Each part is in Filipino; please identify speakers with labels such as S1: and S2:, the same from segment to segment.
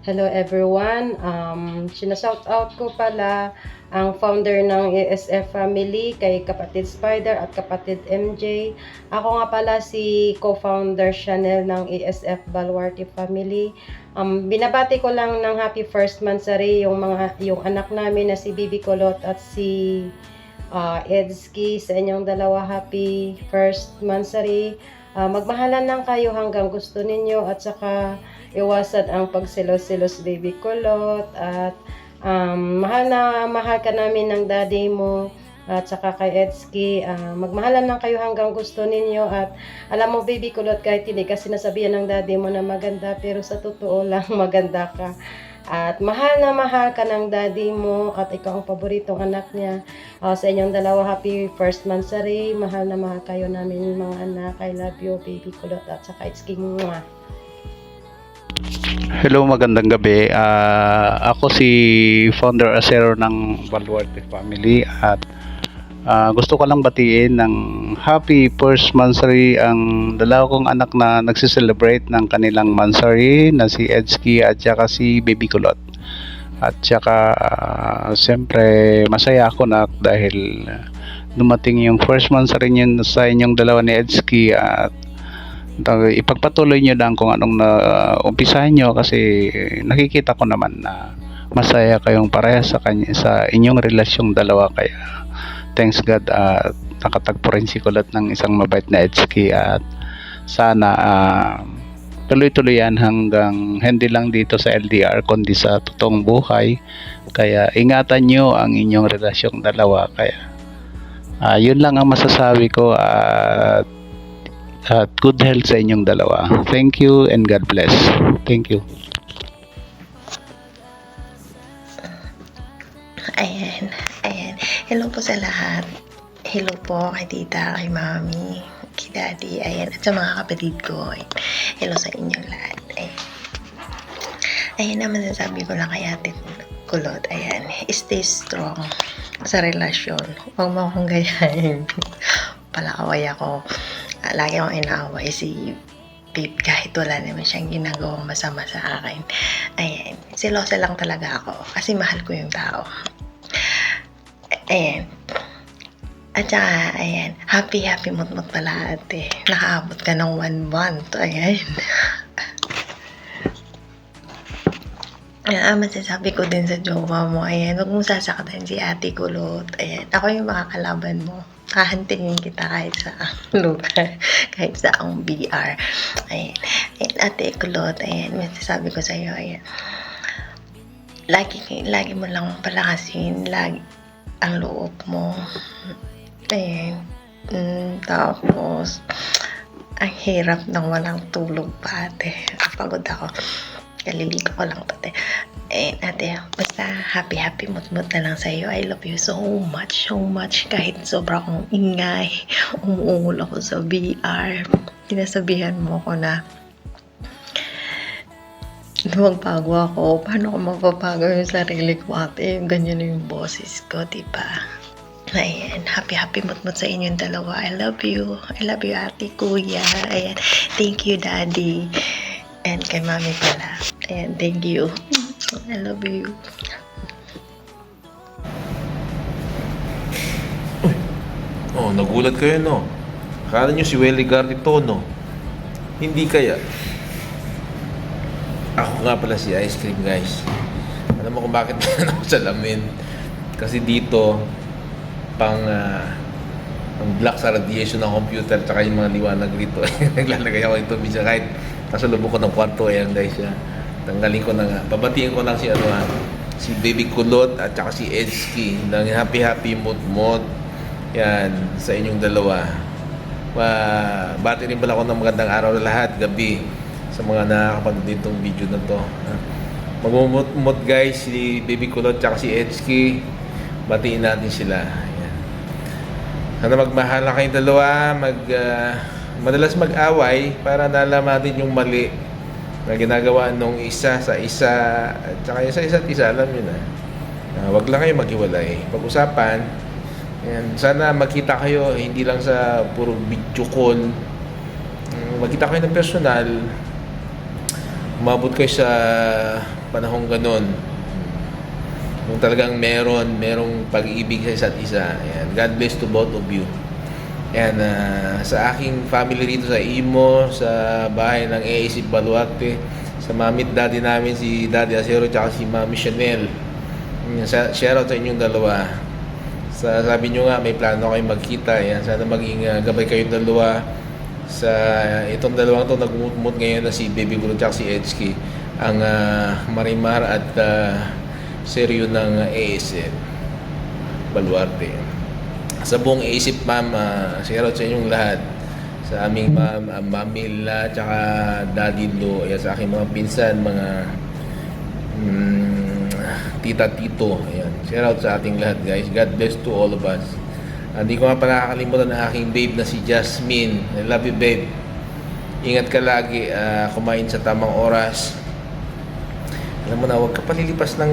S1: Hello everyone. Sinashout out ko pala ang founder ng ASF family kay kapatid Spider at kapatid MJ. Ako nga pala si co-founder Chanel ng ASF Baluarte family. Binabati ko lang ng happy first mansari yung anak namin na si Bibi Kulot at si Edski. Sa inyong dalawa, happy first mansari. Magmahalan lang kayo hanggang gusto ninyo at saka iwasan ang pagsilos-silos baby kulot at mahal na mahal ka namin ng daddy mo at saka kay Edski, magmahalan lang kayo hanggang gusto ninyo at alam mo baby kulot, kahit hindi kasi nasabihan ng daddy mo na maganda, pero sa totoo lang maganda ka at mahal na mahal ka ng daddy mo at ikaw ang paboritong anak niya. Sa inyong dalawa, happy first mansari. Mahal na mahal kayo namin mga anak. I love you baby kulot at saka Edski. Mwah.
S2: Hello, magandang gabi. Ako si founder Acero ng Baluarte family at gusto ko lang batiin ng happy first mansari ang dalawa kong anak na nagse-celebrate ng kanilang mansari na si Edski at saka si Baby Kulot. At saka siyempre masaya ako na dahil dumating yung first mansari niyo sa inyong dalawa ni Edski at ipagpatuloy nyo lang kung anong umpisahan nyo kasi nakikita ko naman na masaya kayong parehas sa inyong relasyong dalawa, kaya thanks God at nakatagpo rin si Kulot ng isang mabait na Edski at sana tuloy-tuloy yan hanggang hindi lang dito sa LDR kundi sa totoong buhay, kaya ingatan nyo ang inyong relasyong dalawa. Kaya yun lang ang masasabi ko at good health sa inyong dalawa. Thank you and God bless. Thank you.
S3: Ayan. Hello po sa lahat. Hello po kay tita, kay mami, kay daddy, ayan, at sa mga kapatid ko. Ayan. Hello sa inyong lahat. Ayan naman sasabi ko lang kay ate Kulot. Ayan, stay strong sa relasyon. Huwag mo akong gayahin. Palakaway ako. Lagi akong inaaway si Pip kahit wala naman siyang ginagawang masama sa akin. Ayan, silosa lang talaga ako kasi mahal ko yung tao. Ayan. At saka, ayan, happy mutmut pala ate. Nakaabot ka ng 1 month. Ayan. Masasabi ko din sa jowa mo, ayan, huwag mong sasaktan si ate Kulot. Ayan, ako yung makakalaban mo. Hahantingin kita kahit sa lugar, kahit sa ang BR. Ayan, ate Kulot, ayan, masasabi ko sa'yo, ayan. Lagi mo lang palakasin, lagi ang loob mo. Ayan, tapos, ang hirap ng walang tulog pa, ate. Pagod ako. Kaliligo ko lang pati. Ate, basta happy mutmut na lang sa'yo. I love you so much. Kahit sobra kong ingay, umuungol ako sa VR. Sinasabihan mo ko na magbago ako. Paano ko mapapago yung sarili ko, ate? Ganyan na yung boses ko, diba? Ayan, happy mutmut sa inyong dalawa. I love you, ate, kuya. Ayan, thank you, daddy. And kay mami pala. Ayan, thank you. I love you.
S4: Oh, nagulat kayo, no? Akala nyo si Welly Garrito, no? Hindi kaya. Ako nga pala si Ice Cream, guys. Alam mo kung bakit ako salamin? Kasi dito, pang black sa radiation ng computer tsaka yung mga liwanag dito. Naglalagay ako ito minsan kahit nasa lubog ko ng kwarto. Ayan, guys, tanggalin ko na nga. Babatiin ko lang si Baby Kulot at saka si Edski ng happy mut yan sa inyong dalawa. Bati rin pala ako ng magandang araw na lahat, gabi, sa mga nakakapanood ditong video na to. Magmumut guys, si Baby Kulot at si Edski. Batiin natin sila. Ayan. Sana magmahal na kayong dalawa, madalas mag-away para nalaman natin yung mali na ginagawa nung isa sa isa at saka sa isa't isa. Alam nyo na, wag lang kayo maghiwalay, pag-usapan. Ayan, sana magkita kayo hindi lang sa puro video call, magkita kayo ng personal, umabot kayo sa panahong ganun, kung talagang merong pag-ibig sa isa't isa. Ayan. God bless to both of you. Ayan, sa aking family rito sa Imo, sa bahay ng AAC Baluarte, sa mami at daddy namin, si Daddy Acero at si Mami Chanel. Shoutout sa inyong dalawa. Sabi nyo nga, may plano kayong magkita. Ayan, sana maging gabay kayong dalawa. Sa itong dalawang to nagmumut ngayon na si Baby Guru at si Edski, ang Marimar at seryo ng ASF Baluarte. Sa buong ASF ma'am, shoutout sa inyong lahat. Sa aming ma'am, Mamila, tsaka Daddy Lo, ayan, sa aking mga pinsan, mga tita, tito, ayan. Shoutout sa ating lahat, guys. God bless to all of us. Hindi ko nga pala kakalimutan ng aking babe na si Jasmine. I love you, babe. Ingat ka lagi, kumain sa tamang oras. Alam mo na, huwag ka palilipas ng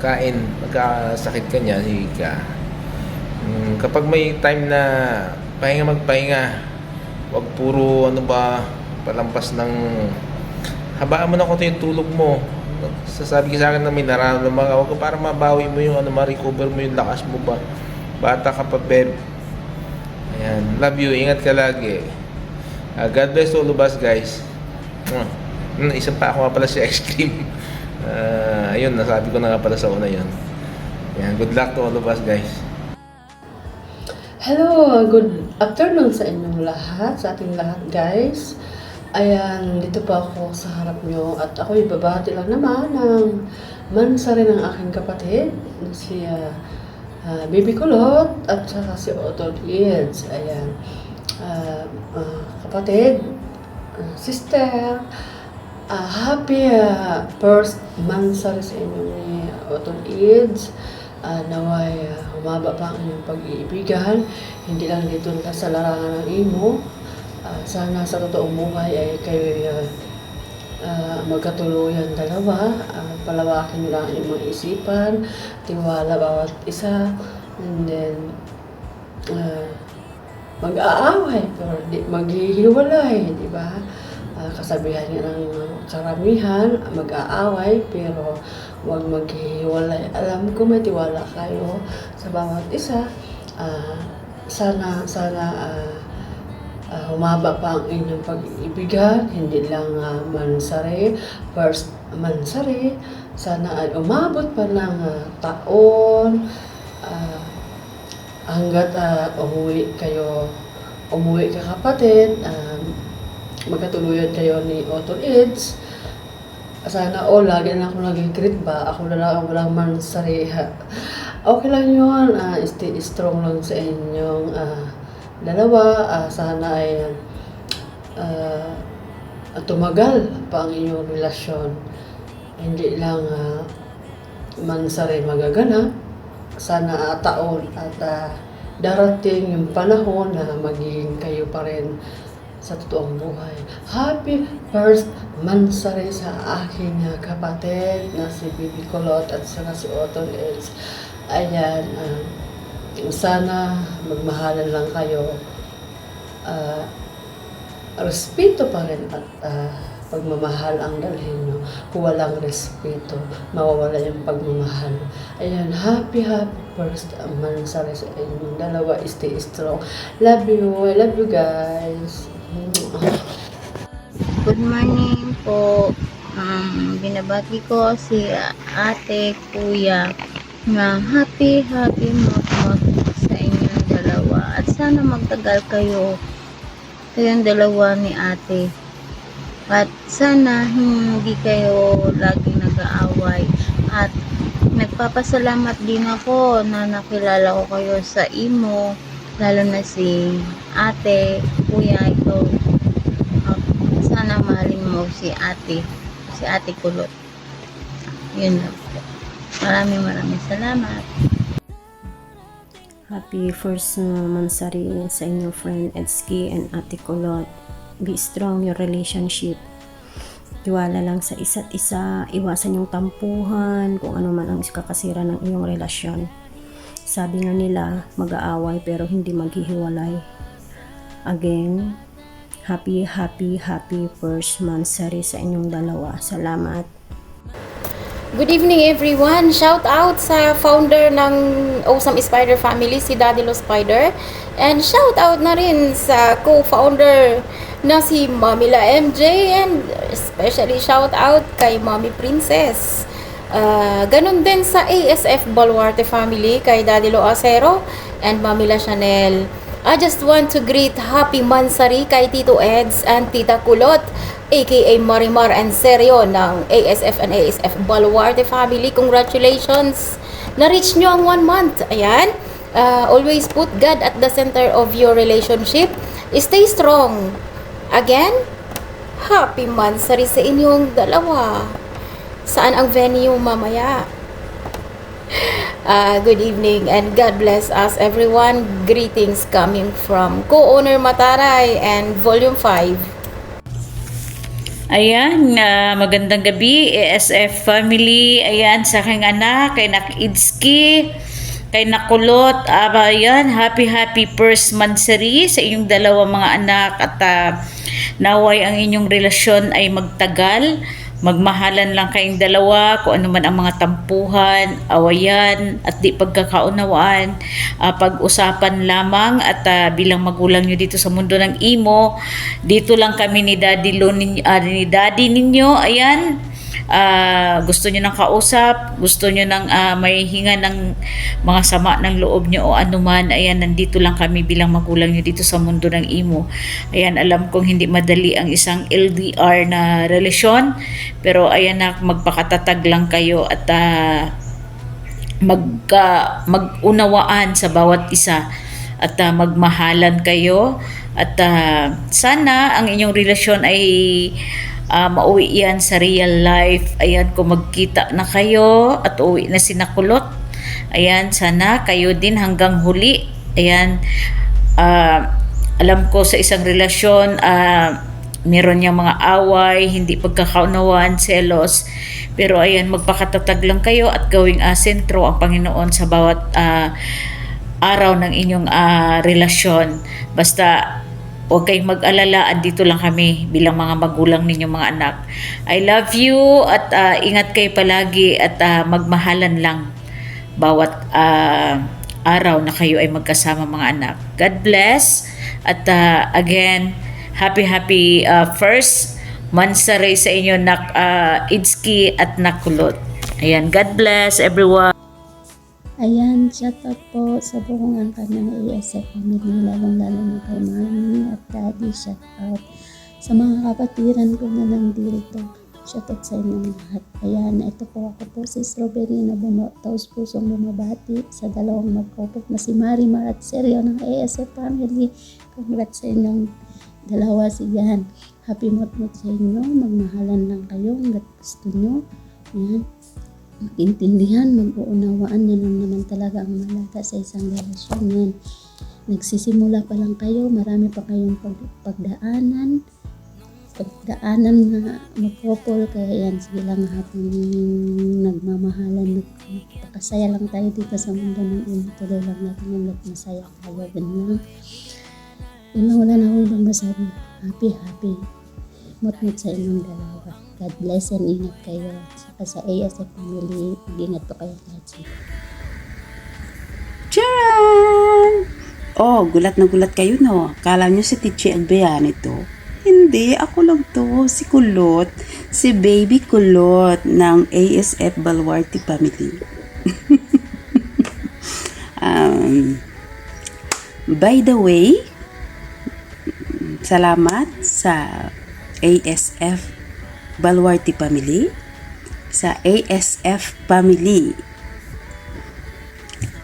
S4: kain. Magkasakit ka niya, sige ka. Kapag may time na pahinga, magpahinga. Huwag puro palampas ng habaan mo na kung yung tulog mo. Sasabi ka sa akin na may nararamdaman ka, huwag ka para mabawi mo yung ma-recover mo yung lakas mo ba. Bata ka pa, babe. Ayan, love you, ingat ka lagi. God bless all of us, guys. Isa pa ako nga pala si ice cream. Ayun, nasabi ko na nga pala sa una yun. Ayan, good luck to all of us, guys.
S5: Hello, good afternoon sa inyong lahat, sa ating lahat, guys. Ayan, dito pa ako sa harap nyo at ako ibabati lang naman ng mansari ng aking kapatid, si Baby Kulot at saka si Otol Kids. Ayan, kapatid, sister, happy first mansari sa inyo ni Otol Kids. Naway humaba pa ang inyong pag-iibigan, hindi lang dito sa larangan ng imo. Sana sa totoong buhay ay kayo magkatuluyan dalawa, palawakin nyo lang ang inyong mga isipan, tiwala bawat isa, and then mag-aaway pero di maghihiwalay, di ba? Kasabihan nga ng karamihan, mag-aaway pero huwag maghihiwalay. Alam ko may tiwala kayo sa bawat isa. Sana humaba pa ang inyong pag-iibigan, hindi lang mansari, first mansari. Sana ay umabot pa ng taon hanggat umuwi ka kapatid, magkatuluyan kayo ni Otol Eds. Sana lagi na ako nag-greet ba? Ako na lang walang mansari. Okay lang yun. Stay strong lang sa inyong dalawa. Sana ay tumagal pa ang inyong relasyon. Hindi lang mansari magaganap. Sana taon at darating yung panahon na magiging kayo pa rin sa totoong buhay. Happy first mansari sa aking kapatid na si Baby Kulot at saka si Otol Eds. Ayan, sana magmahalan lang kayo. Respeto pa rin at pagmamahal ang dalhin nyo. Kung walang respeto, mawawala yung pagmamahal. Ayan, happy first mansari sa inyong dalawa. Stay strong. Love you. I love you guys.
S6: Good morning po. Binabati ko si ate, kuya na happy mot sa inyong dalawa. At sana magtagal kayong dalawa ni ate. At sana hindi kayo laging nag-aaway. At nagpapasalamat din ako na nakilala ko kayo sa imo. Lalo na si ate, kuya, ito. Sana mahalin mo si ate Kulot. Yun lang po. Maraming salamat.
S7: Happy first mansari sa inyong friend Edski and Ate Kulot. Be strong your relationship. Tiwala lang sa isa't isa. Iwasan yung tampuhan, kung ano man ang kakasira ng iyong relasyon. Sabi nga nila, mag-aaway pero hindi maghihiwalay. Again, happy first mansari sa inyong dalawa. Salamat.
S8: Good evening everyone! Shout out sa founder ng Awesome Spider Family, si Daddy Lo Spider. And shout out na rin sa co-founder na si Mami La MJ. And especially shout out kay Mami Princess. Ganun din sa ASF Baluarte Family, kay Daddy Lo Acero and Mami La Chanel. I just want to greet Happy Mansari kay Tito Eds and Tita Kulot, aka Marimar and Seryo ng ASF and ASF Baluarte Family. Congratulations! Na-reach nyo ang 1 month. Ayan. Always put God at the center of your relationship. Stay strong. Again, Happy Mansari sa inyong dalawa. Saan ang venue mamaya? Good evening and God bless us everyone. Greetings coming from co-owner Mataray and Volume 5.
S9: Ayan, magandang gabi, ASF family. Ayan, sa aking anak, kay Nak Idski, kay Nakulot. Ayan, happy first monthsary sa inyong dalawang mga anak at naway ang inyong relasyon ay magtagal. Magmahalan lang kayong dalawa, kung ano man ang mga tampuhan, awayan, at di pagkakaunawaan, pag-usapan lamang. At bilang magulang nyo dito sa mundo ng imo, dito lang kami ni Daddy ninyo. Ayan, gusto nyo ng kausap, gusto nyo ng may hinga ng mga sama ng loob nyo o anuman, ayan, nandito lang kami bilang magulang nyo dito sa mundo ng imo. Ayan, alam kong hindi madali ang isang LDR na relasyon, pero ayan na, magpakatatag lang kayo at mag-unawaan sa bawat isa at magmahalan kayo at sana ang inyong relasyon ay mauwi yan sa real life. Ayan, kung magkita na kayo at uwi na si Nakulot, ayan, sana kayo din hanggang huli. Ayan, alam ko sa isang relasyon meron niyang mga away, hindi pagkakaunawaan, selos, pero ayan, magpakatatag lang kayo at gawing sentro ang Panginoon sa bawat araw ng inyong relasyon. Basta huwag kayong mag-alala, andito lang kami bilang mga magulang ninyong mga anak. I love you at ingat kayo palagi at magmahalan lang bawat araw na kayo ay magkasama mga anak. God bless at again, happy first monthsary sa inyo, Nak Idski at Nakulot. Ayan, God bless everyone.
S7: Ayan, shout out po sa buong angkan ng ASF family, lalong-lalo na kay Mami at Daddy. Shout out sa mga kapatiran ko na nandito. Shout out sa inyong lahat. Ayan, ito po ako po si Strawberry na taos pusong bumabati sa dalawang magkopot na si Marimar at Seryo ng ASF family. Congrats sa inyong dalawa, siyan. Happy month sa inyo. Magmahalan lang kayo hanggat gusto nyo. Ayan. Mag-intindihan, mag-uunawaan, yan lang naman talaga ang malaga sa isang relasyon. Yan. Nagsisimula pa lang kayo, marami pa kayong pagdaanan na mag-couple, kaya yan, sige lang habang nagmamahalan, magpakasaya lang tayo dito sa mundo ng ino, tuloy lang natin hanggat masaya tayo, ganun lang. Yun lang, wala na akong ibang masabi. Happy mot-mot sa inyong dalawa. God bless and ingat kayo. Saka sa ASF family, mag-ingat po kayo lahat.
S10: Charan! Oh, gulat na gulat kayo, no? Kala nyo si Tichi Agbayan ito? Hindi, ako lang to. Si Kulot. Si Baby Kulot ng ASF Baluarte family. By the way, salamat sa ASF Baluarte family, sa ASF family.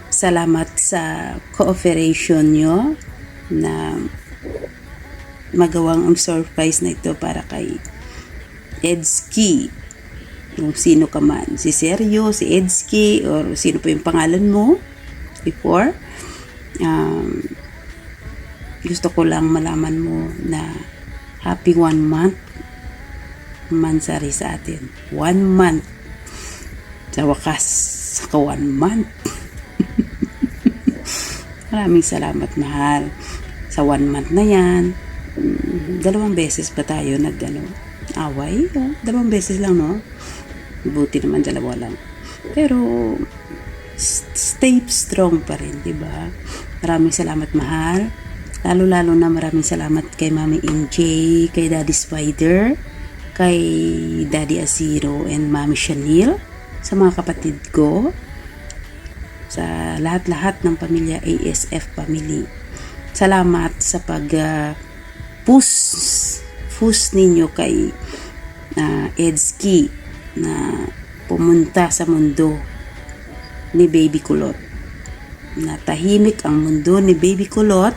S10: Salamat sa cooperation nyo na magawang ang surprise na ito para kay Edski. Kung sino ka man, si Seryo, si Edski, or sino pa yung pangalan mo before. Gusto ko lang malaman mo na happy 1 month mansari sa atin. 1 month. Sa wakas, sa 1 month. Maraming salamat, mahal. Sa 1 month na yan, 2 beses pa tayo away. 2 beses lang, no? Buti naman dalawa lang. Pero stay strong pa rin, di ba? Maraming salamat, mahal. Lalo-lalo na maraming salamat kay Mami MJ, kay Daddy Spider, kay Daddy Aziro, and Mami Chanel, sa mga kapatid ko, sa lahat-lahat ng pamilya ASF family. Salamat sa push ninyo kay Edski na pumunta sa mundo ni Baby Kulot. Natahimik ang mundo ni Baby Kulot,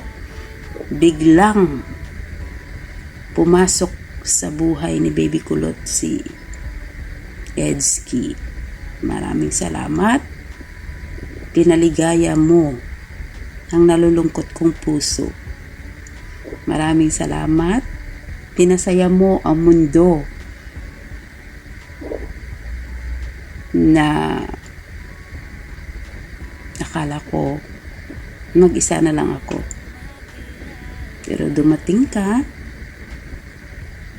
S10: biglang pumasok sa buhay ni Baby Kulot si Edski. Maraming salamat. Pinaligaya mo ang nalulungkot kong puso. Maraming salamat. Pinasaya mo ang mundo na akala ko mag-isa na lang ako. Pero dumating ka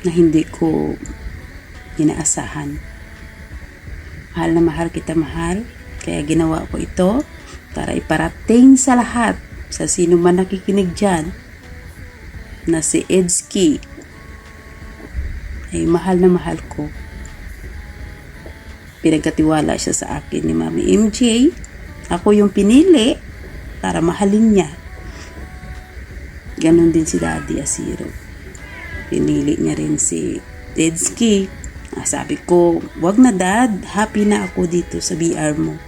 S10: na hindi ko inaasahan. Mahal na mahal kita, mahal. Kaya ginawa ko ito para iparating sa lahat, sa sino man nakikinig dyan, na si Edski ay mahal na mahal ko. Pinagkatiwala siya sa akin ni Mami MJ. Ako yung pinili para mahalin niya. Ganon din si Daddy Aziro. Pinili niya rin si Edski. Sabi ko, wag na Dad, happy na ako dito sa BR mo.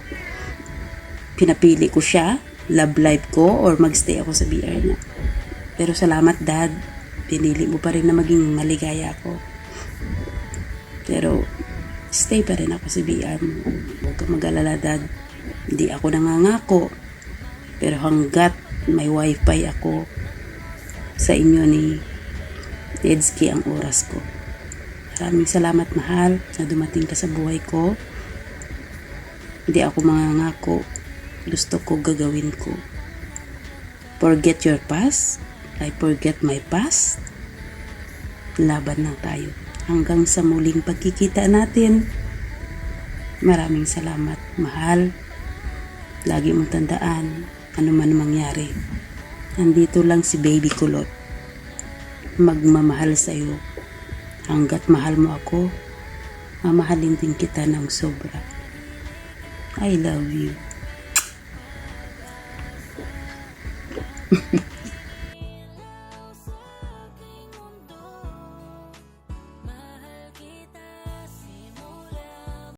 S10: Pinapili ko siya, love life ko, or magstay ako sa BR niya. Pero salamat Dad, pinili mo pa rin na maging maligaya ako. Pero stay pa rin ako sa BR mo. Huwag ka mag-alala Dad, hindi ako nangangako. Pero hanggat may wifi ako sa inyo ni Edski ang oras ko. Maraming salamat mahal na dumating ka sa buhay ko. Hindi ako mangangako. Gusto ko gagawin ko. Forget your past. I forget my past. Laban lang tayo. Hanggang sa muling pagkikita natin. Maraming salamat mahal. Lagi mong tandaan, ano man mangyari. Nandito lang si Baby Kulot. Magmamahal sa'yo. Hanggat mahal mo ako, mamahalin din kita ng sobra. I love you.